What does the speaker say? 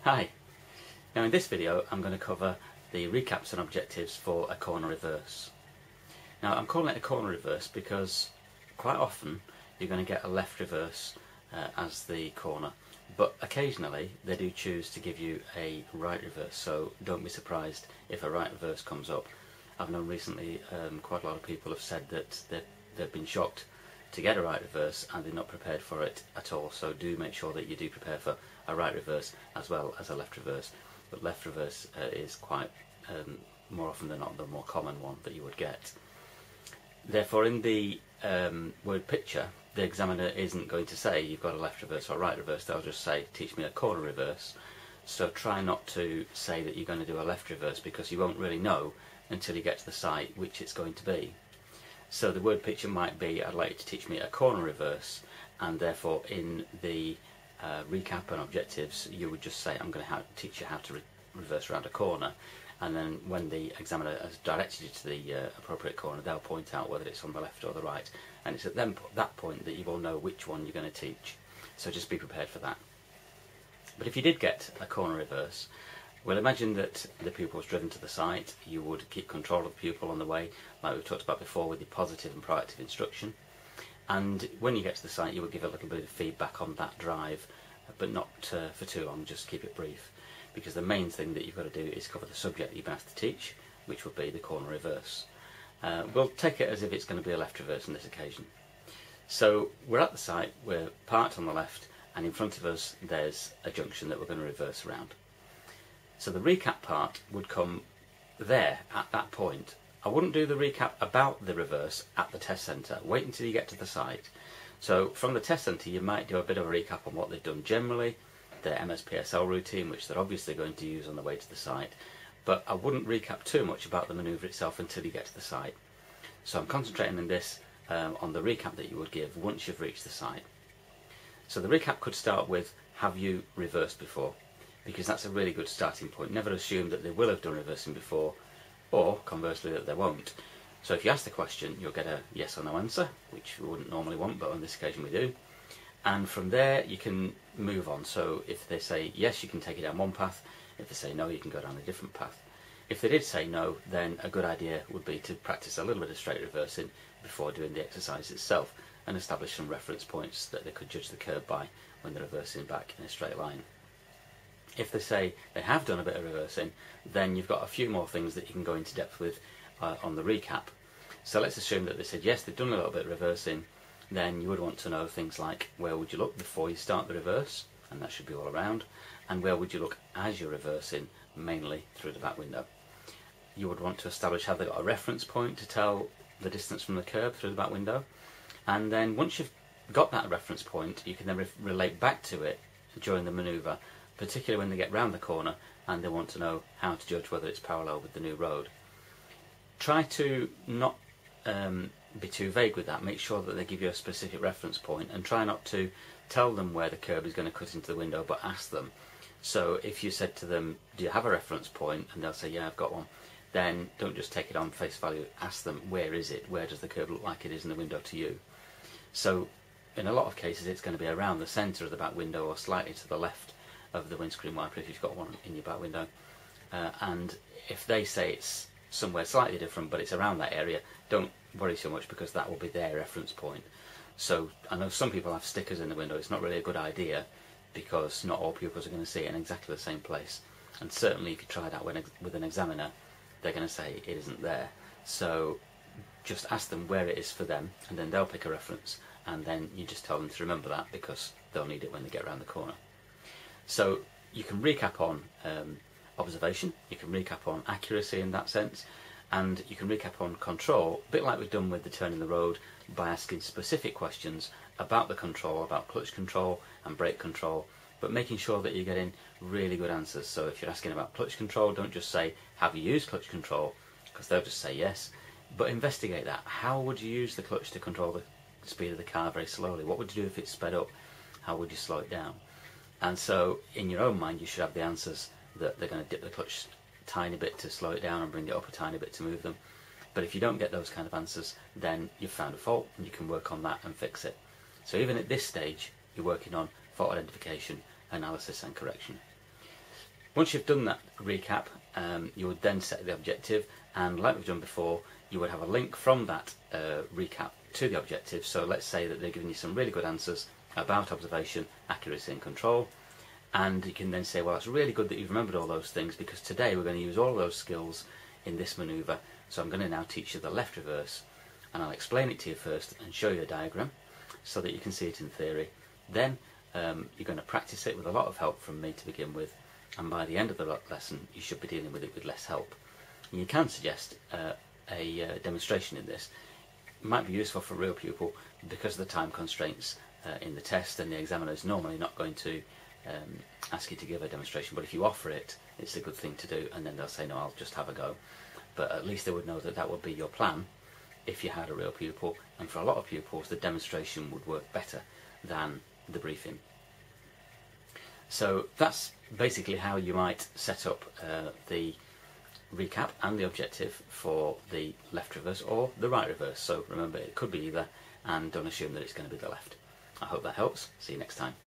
Hi! Now in this video I'm going to cover the recaps and objectives for a corner reverse. Now I'm calling it a corner reverse because quite often you're going to get a left reverse as the corner, but occasionally they do choose to give you a right reverse, so don't be surprised if a right reverse comes up. I've known recently quite a lot of people have said that they've been shocked to get a right reverse and they're not prepared for it at all, so do make sure that you do prepare for a right reverse as well as a left reverse. But left reverse is quite more often than not the more common one that you would get. Therefore in the word picture the examiner isn't going to say you've got a left reverse or a right reverse, they'll just say teach me a corner reverse. So try not to say that you're going to do a left reverse because you won't really know until you get to the site which it's going to be. So the word picture might be I'd like you to teach me a corner reverse, and therefore in the recap and objectives you would just say I'm going to teach you how to reverse around a corner, and then when the examiner has directed you to the appropriate corner they'll point out whether it's on the left or the right, and it's at that point that you will know which one you're going to teach. So just be prepared for that. But if you did get a corner reverse, well, imagine that the pupil was driven to the site. You would keep control of the pupil on the way, like we've talked about before, with your positive and proactive instruction. And when you get to the site, you would give a little bit of feedback on that drive, but not for too long, just keep it brief. Because the main thing that you've got to do is cover the subject that you've been asked to teach, which would be the corner reverse. We'll take it as if it's going to be a left reverse on this occasion. So we're at the site, we're parked on the left, and in front of us there's a junction that we're going to reverse around. So the recap part would come there at that point. I wouldn't do the recap about the reverse at the test centre. Wait until you get to the site. So from the test centre you might do a bit of a recap on what they've done generally, their MSPSL routine, which they're obviously going to use on the way to the site, but I wouldn't recap too much about the manoeuvre itself until you get to the site. So I'm concentrating on this, on the recap that you would give once you've reached the site. So the recap could start with, have you reversed before? Because that's a really good starting point. Never assume that they will have done reversing before, or conversely that they won't. So if you ask the question you'll get a yes or no answer, which we wouldn't normally want, but on this occasion we do. And from there you can move on. So if they say yes, you can take it down one path. If they say no, you can go down a different path. If they did say no, then a good idea would be to practice a little bit of straight reversing before doing the exercise itself, and establish some reference points that they could judge the curve by when they're reversing back in a straight line. If they say they have done a bit of reversing, then you've got a few more things that you can go into depth with on the recap. So let's assume that they said yes, they've done a little bit of reversing. Then you would want to know things like where would you look before you start the reverse, and that should be all around, and where would you look as you're reversing, mainly through the back window. You would want to establish have they got a reference point to tell the distance from the curb through the back window, and then once you've got that reference point you can then relate back to it during the manoeuvre, particularly when they get round the corner and they want to know how to judge whether it's parallel with the new road. Try to not be too vague with that. Make sure that they give you a specific reference point, and try not to tell them where the curb is going to cut into the window, but ask them. So if you said to them, do you have a reference point, and they'll say yeah, I've got one, then don't just take it on face value. Ask them, where is it? Where does the curb look like it is in the window to you? So in a lot of cases it's going to be around the centre of the back window or slightly to the left of the windscreen wiper if you've got one in your back window, and if they say it's somewhere slightly different but it's around that area, don't worry so much because that will be their reference point. So I know some people have stickers in the window. It's not really a good idea because not all pupils are going to see it in exactly the same place, and certainly if you try that with an examiner they're going to say it isn't there. So just ask them where it is for them, and then they'll pick a reference, and then you just tell them to remember that because they'll need it when they get around the corner. So you can recap on observation, you can recap on accuracy in that sense, and you can recap on control, a bit like we've done with the turn in the road, by asking specific questions about the control, about clutch control and brake control, but making sure that you're getting really good answers. So if you're asking about clutch control, don't just say have you used clutch control, because they'll just say yes, but investigate that. How would you use the clutch to control the speed of the car very slowly? What would you do if it's sped up? How would you slow it down? And so in your own mind you should have the answers that they're going to dip the clutch a tiny bit to slow it down and bring it up a tiny bit to move them. But if you don't get those kind of answers, then you've found a fault and you can work on that and fix it. So even at this stage you're working on fault identification, analysis and correction. Once you've done that recap, you would then set the objective, and like we've done before, you would have a link from that recap to the objective. So let's say that they're giving you some really good answers about observation, accuracy and control, and you can then say, well, it's really good that you've remembered all those things, because today we're going to use all those skills in this manoeuvre. So I'm going to now teach you the left reverse, and I'll explain it to you first and show you a diagram so that you can see it in theory. Then you're going to practice it with a lot of help from me to begin with, and by the end of the lesson you should be dealing with it with less help. And you can suggest a demonstration in this. It might be useful for a real pupil because of the time constraints in the test, and the examiner is normally not going to ask you to give a demonstration, but if you offer it, it's a good thing to do, and then they'll say, no, I'll just have a go. But at least they would know that that would be your plan if you had a real pupil, and for a lot of pupils the demonstration would work better than the briefing. So that's basically how you might set up the recap and the objective for the left reverse or the right reverse. So remember, it could be either, and don't assume that it's going to be the left. I hope that helps. See you next time.